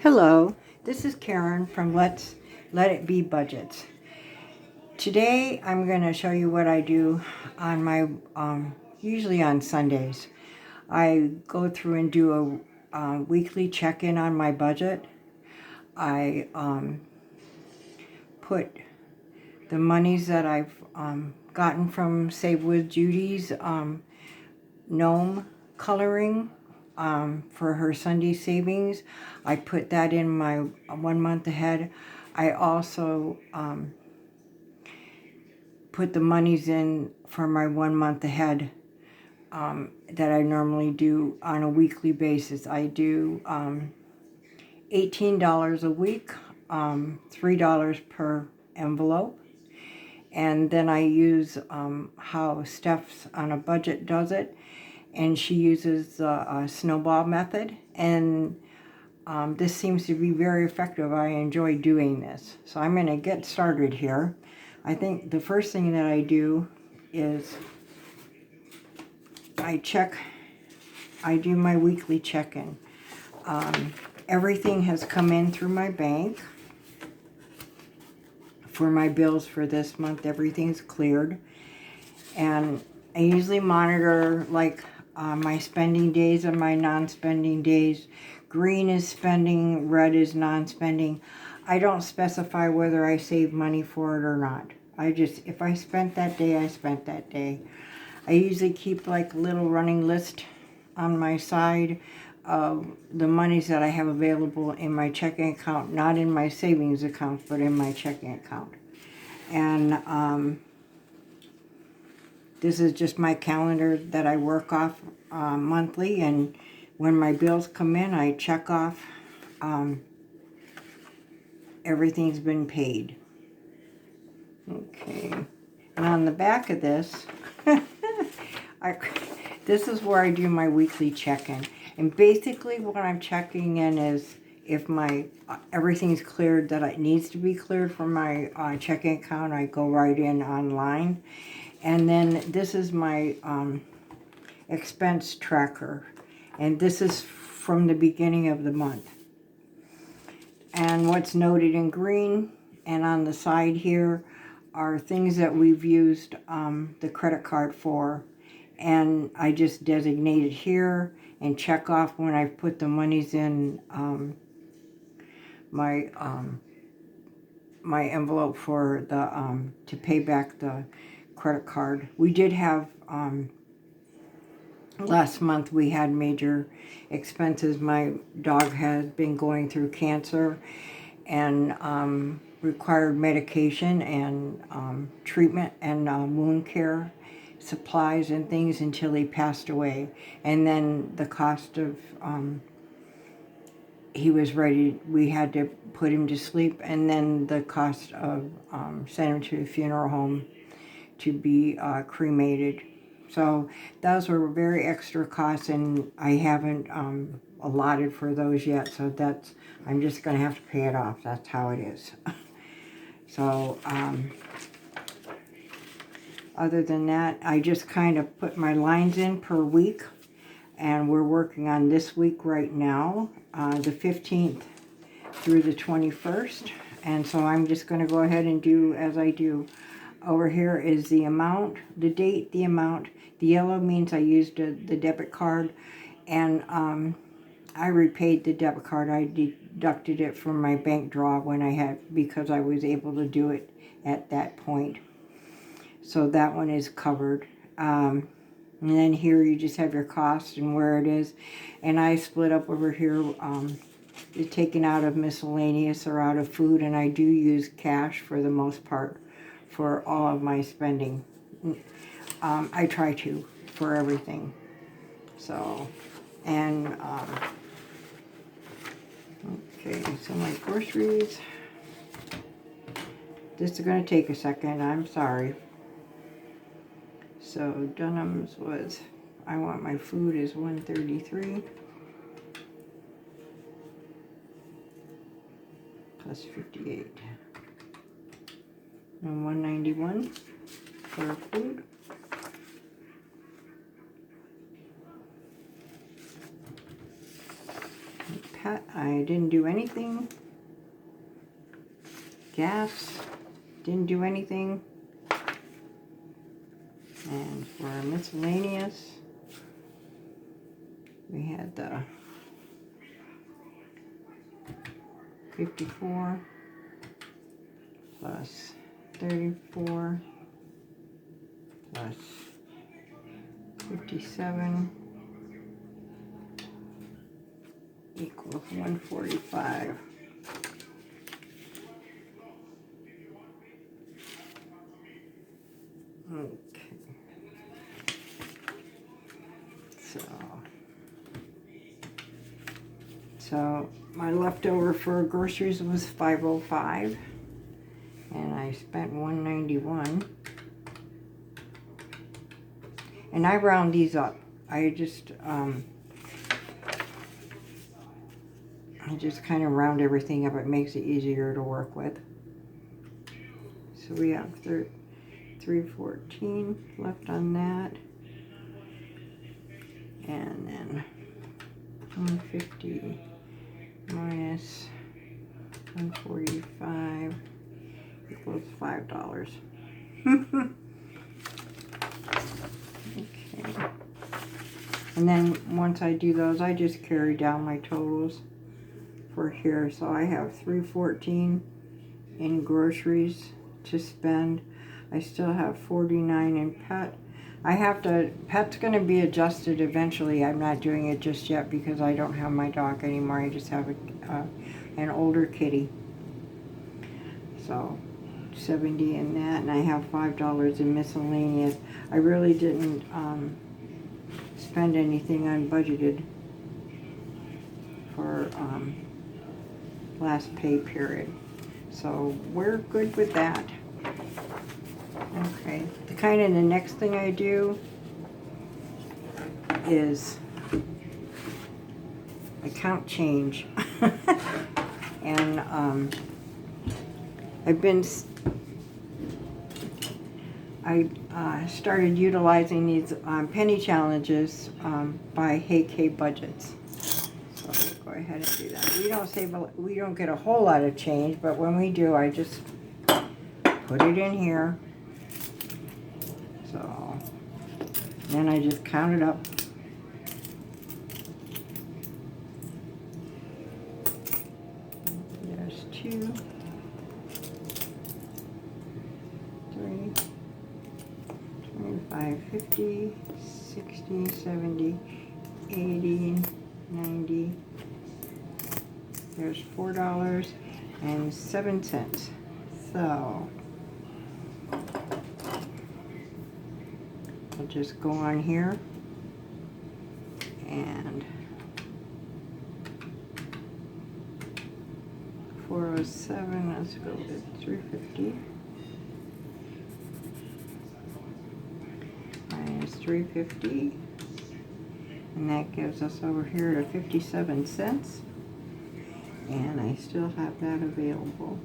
Hello, this is Karen from Let It Be Budgets. Today I'm going to show you what I do on my, usually on Sundays. I go through and do a weekly check-in on my budget. I put the monies that I've gotten from Save with Judy's gnome coloring for her Sunday savings. I put that in my 1 month ahead. I also put the monies in for my 1 month ahead that I normally do on a weekly basis. I do $18 a week, $3 per envelope. And then I use how Steph's on a budget does it. And she uses the snowball method, and this seems to be very effective. I enjoy doing this. So I'm going to get started here. I think the first thing that I do is I do my weekly check-in. Everything has come in through my bank for my bills for this month. Everything's cleared. And I usually monitor like my spending days and my non-spending days. Green is spending, red is non-spending. I don't specify whether I save money for it or not. If I spent that day, I spent that day. I usually keep like a little running list on my side of the monies that I have available in my checking account, not in my savings account, but in my checking account. And this is just my calendar that I work off monthly, and when my bills come in, I check off everything's been paid. Okay, and on the back of this, this is where I do my weekly check-in. And basically what I'm checking in is if my everything's cleared that it needs to be cleared from my checking account. I go right in online. And then this is my expense tracker. And this is from the beginning of the month. And what's noted in green and on the side here are things that we've used the credit card for. And I just designate it here and check off when I've put the monies in my envelope for the to pay back the credit card. We did have last month we had major expenses. My dog has been going through cancer and required medication and treatment and wound care supplies and things until he passed away. And then the cost of he was ready, we had to put him to sleep, and then the cost of send him to a funeral home to be cremated. So those were very extra costs, and I haven't allotted for those yet. So I'm just going to have to pay it off. That's how it is. So other than that, I just kind of put my lines in per week, and we're working on this week right now, the 15th through the 21st. And so I'm just going to go ahead and do as I do. Over here is the amount, the date, the amount. The yellow means I used the debit card, and I repaid the debit card. I deducted it from my bank draw because I was able to do it at that point. So that one is covered. And then here you just have your cost and where it is. And I split up over here, taken out of miscellaneous or out of food, and I do use cash for the most part for all of my spending. I try to for everything. So, and okay, so my groceries. This is going to take a second. I'm sorry. So Dunham's was, I want my food is $133 plus 58. And $191 for food. pet, I didn't do anything. Gas, didn't do anything. And for miscellaneous, we had the 54 plus 34 plus 57 equals 145. Okay. So my leftover for groceries was $505, and I spent $191. And I round these up. I just kind of round everything up. It makes it easier to work with. So we have $314 left on that, and then 150 minus 145 equals $5. Okay. And then once I do those, I just carry down my totals for here. So I have $314 in groceries to spend. I still have $49 in pet. Pet's going to be adjusted eventually. I'm not doing it just yet because I don't have my dog anymore. I just have an older kitty. So $70 in that, and I have $5 in miscellaneous. I really didn't spend anything unbudgeted for last pay period. So we're good with that. Okay, the next thing I do is account change. And I started utilizing these penny challenges by Hey K Budgets. So I'll go ahead and do that. We don't get a whole lot of change, but when we do, I just put it in here. So then I just count it up. There's 2, 3, 25, 50, 60, 70, 80, 90. There's $4.07. So I'll just go on here and 407, let's go with 350 minus 350, and that gives us over here to 57 cents, and I still have that available.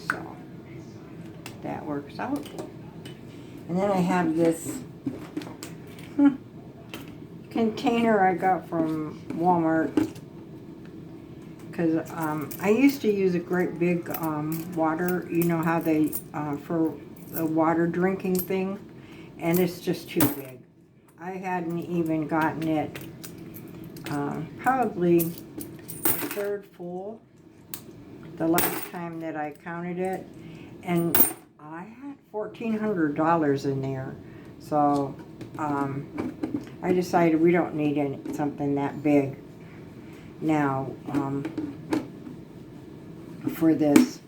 So that works out. And then I have this container I got from Walmart, because I used to use a great big water, you know how they, for the water drinking thing, and it's just too big. I hadn't even gotten it probably a third full the last time that I counted it, and I had $1,400 in there. So I decided we don't need something that big now for this.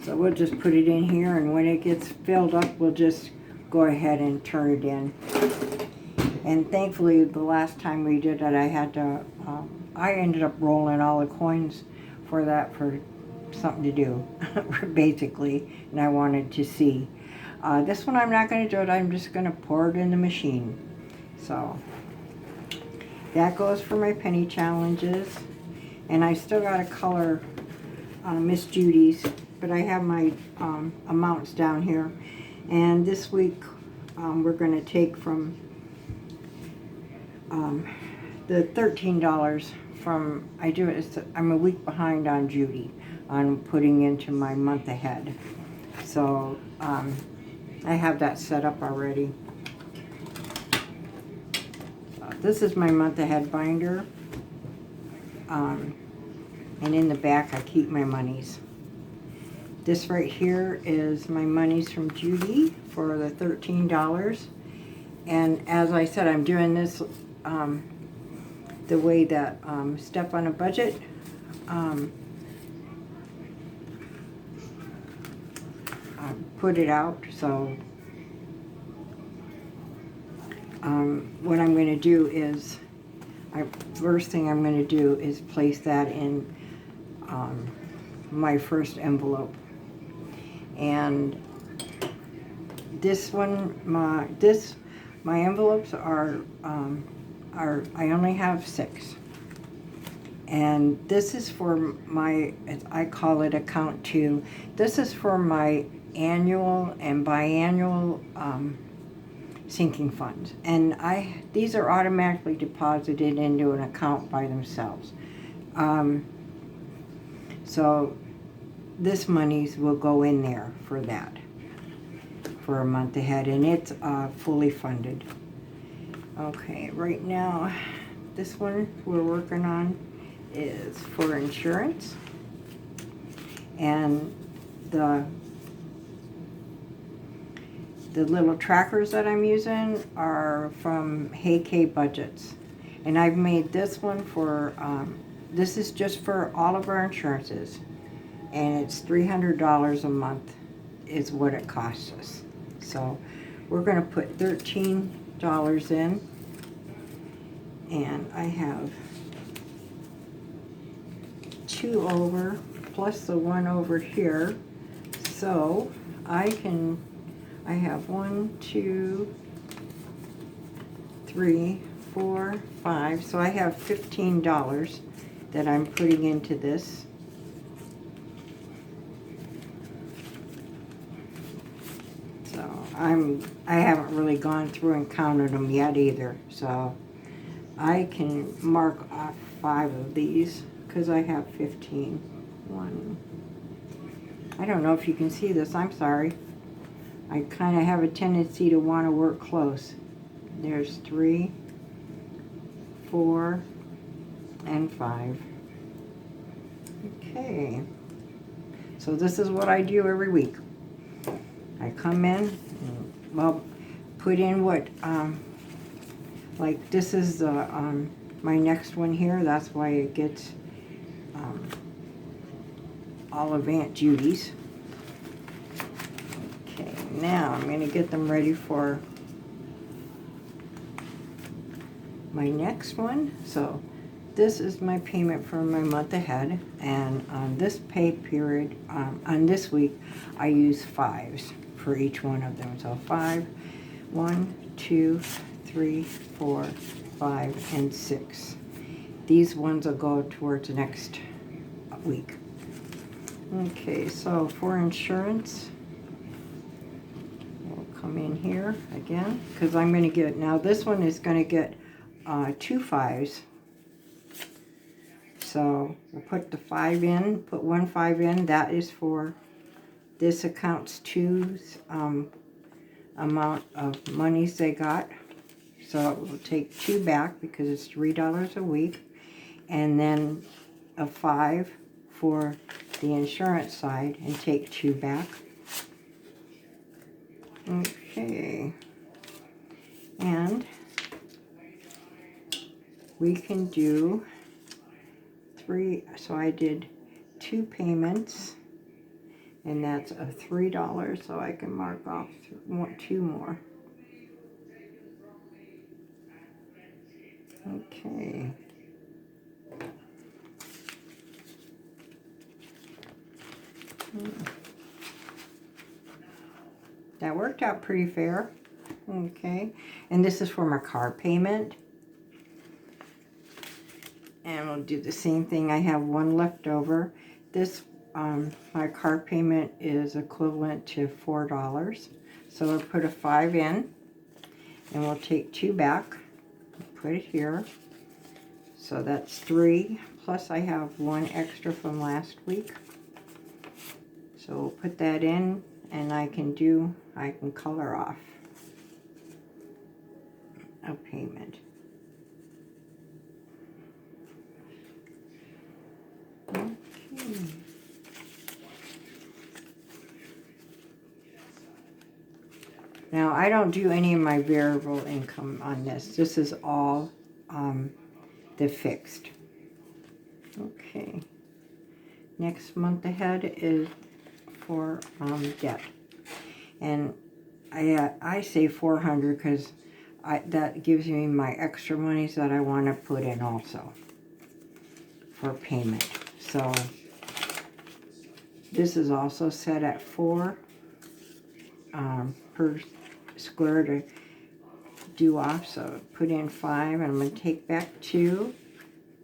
So we'll just put it in here, and when it gets filled up, we'll just go ahead and turn it in. And thankfully, the last time we did it, I had to, I ended up rolling all the coins for that for something to do, basically, and I wanted to see. This one I'm not going to do it, I'm just going to pour it in the machine. So that goes for my penny challenges, and I still got to color Miss Judy's, but I have my amounts down here. And this week we're going to take from the $13 from, I'm a week behind on Judy on putting into my month ahead. So I have that set up already. So this is my month ahead binder. And in the back I keep my monies. This right here is my monies from Judy for the $13. And as I said, I'm doing this the way that Step on a Budget put it out. So what I'm going to do is, first thing I'm going to do is place that in my first envelope. And this one, my envelopes are I only have 6. And this is for my, I call it account 2. This is for my annual and biannual sinking funds. And these are automatically deposited into an account by themselves. So this monies will go in there for that, for a month ahead, and it's fully funded. Okay, right now, this one we're working on is for insurance, and the little trackers that I'm using are from Hey K Budgets, and I've made this one for, this is just for all of our insurances, and it's $300 a month is what it costs us. So we're going to put $13 in, and I have 2 over plus the 1 over here, so I have 1, 2, 3, 4, 5, so I have $15 that I'm putting into this. I haven't really gone through and counted them yet either, so I can mark off 5 of these because I have 15. 1. I don't know if you can see this, I'm sorry. I kind of have a tendency to want to work close. There's 3, 4, and 5. Okay. So this is what I do every week. I come in and, well, put in what, like this is the, my next one here. That's why it gets all of Aunt Judy's. Okay, now I'm going to get them ready for my next one. So this is my payment for my month ahead, and on this pay period, on this week, I use 5s for each one of them. So 5, 1, 2, 3, 4, 5, and 6. These ones will go towards next week. Okay, so for insurance, we'll come in here again, because I'm going to get, now this one is going to get 2 5s. So we'll put the 5 in, put 1 5 in. That is for this account's 2's amount of monies they got. So we'll take 2 back because it's $3 a week, and then a 5 for the insurance side and take 2 back. Okay, and we can do 3, so I did 2 payments, and that's a $3, so I can mark off 2 more. Okay. That worked out pretty fair. Okay, and this is for my car payment. And we'll do the same thing. I have 1 left over. This, my car payment is equivalent to $4. So I'll put a 5 in, and we'll take 2 back. put it here. So that's 3, plus I have 1 extra from last week. So we'll put that in, and I can color off a payment. Okay. Now, I don't do any of my variable income on this. This is all the fixed. Okay. Next month ahead is for debt. And I say 400 because that gives me my extra monies that I want to put in also for payment. So this is also set at 4 per square to do off. So put in 5, and I'm going to take back 2.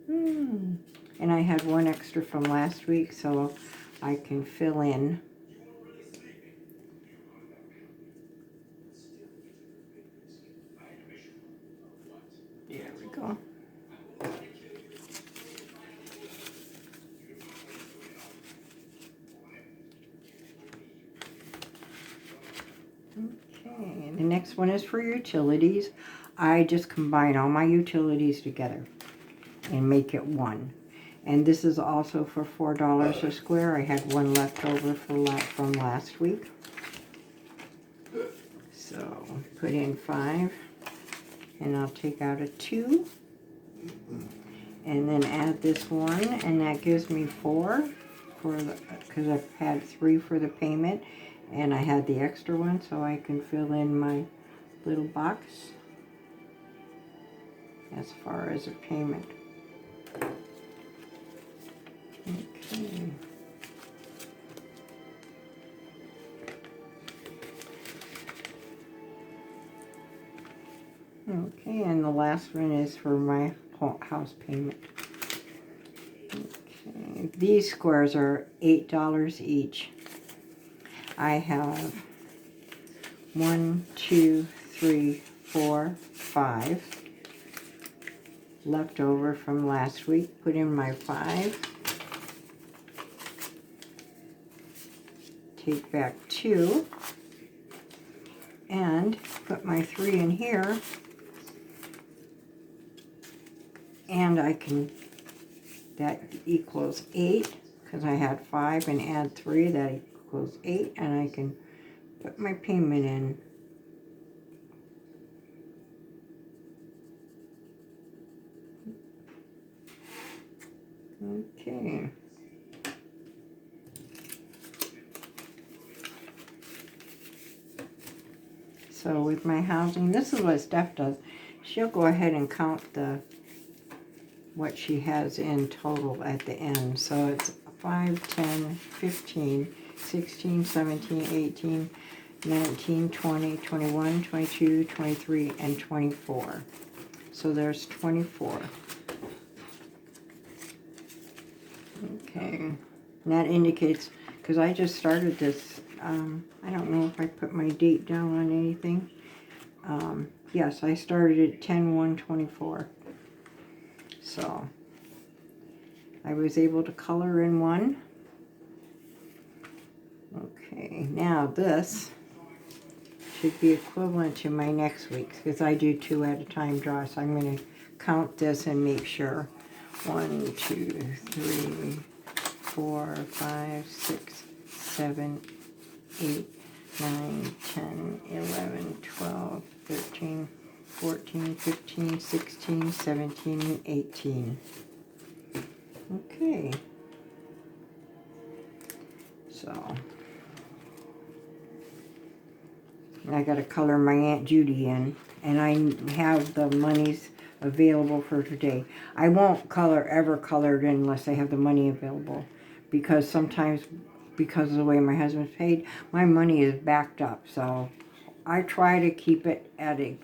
And I had 1 extra from last week, so I can fill in. There we go. Okay, the next one is for utilities. I just combine all my utilities together and make it 1. And this is also for $4 a square. I had 1 left over from last week. So put in 5, and I'll take out a 2, and then add this 1, and that gives me 4 because I've had 3 for the payment, and I had the extra 1, so I can fill in my little box as far as a payment. Okay. Okay, and the last one is for my house payment. Okay, these squares are $8 each. I have 1, 2, 3, 4, 5 left over from last week. Put in my 5. Take back 2. And put my 3 in here. And that equals 8, because I had 5 and add 3, that equals 8, and I can put my payment in. Okay. So with my housing, this is what Steph does. She'll go ahead and count what she has in total at the end. So it's 5, 10, 15, 16, 17, 18, 19, 20, 21, 22, 23, and 24. So there's 24. Okay. And that indicates, because I just started this, I don't know if I put my date down on anything. Yes, I started at 10/1/24. So I was able to color in 1. Okay, now this should be equivalent to my next week's, because I do 2 at a time draw. So I'm going to count this and make sure. 1, 2, 3, 4, 5, 6, 7, 8, 9, 10, 11, 12, 13, 14, 15, 16, 17, and 18. Okay. So I got to color my Aunt Judy in, and I have the monies available for today. I won't ever color it in unless I have the money available, because sometimes, because of the way my husband's paid, my money is backed up. So I try to keep it at a,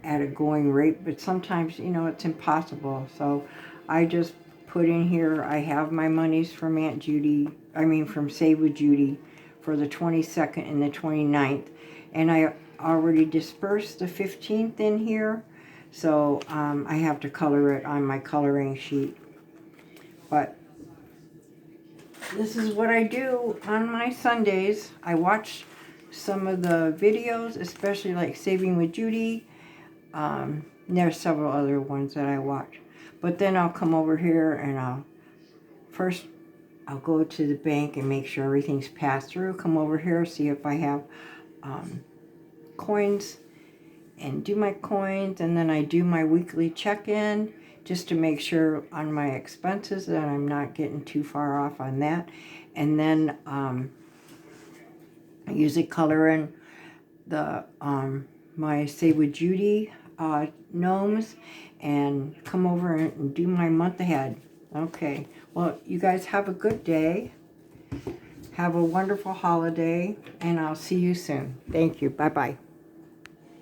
at a going rate, but sometimes, it's impossible. So I just put in here, I have my monies from Aunt Judy, from Save with Judy for the 22nd and the 29th. And I already dispersed the 15th in here. So I have to color it on my coloring sheet. But this is what I do on my Sundays. I watch some of the videos, especially like Saving with Judy. There's several other ones that I watch. But then I'll come over here and I'll go to the bank and make sure everything's passed through. Come over here, see if I have coins, and do my coins. And then I do my weekly check-in just to make sure on my expenses that I'm not getting too far off on that. And then I usually color in the my Say with Judy gnomes and come over and do my month ahead. Okay, well, you guys have a good day. Have a wonderful holiday, and I'll see you soon. Thank you. Bye-bye.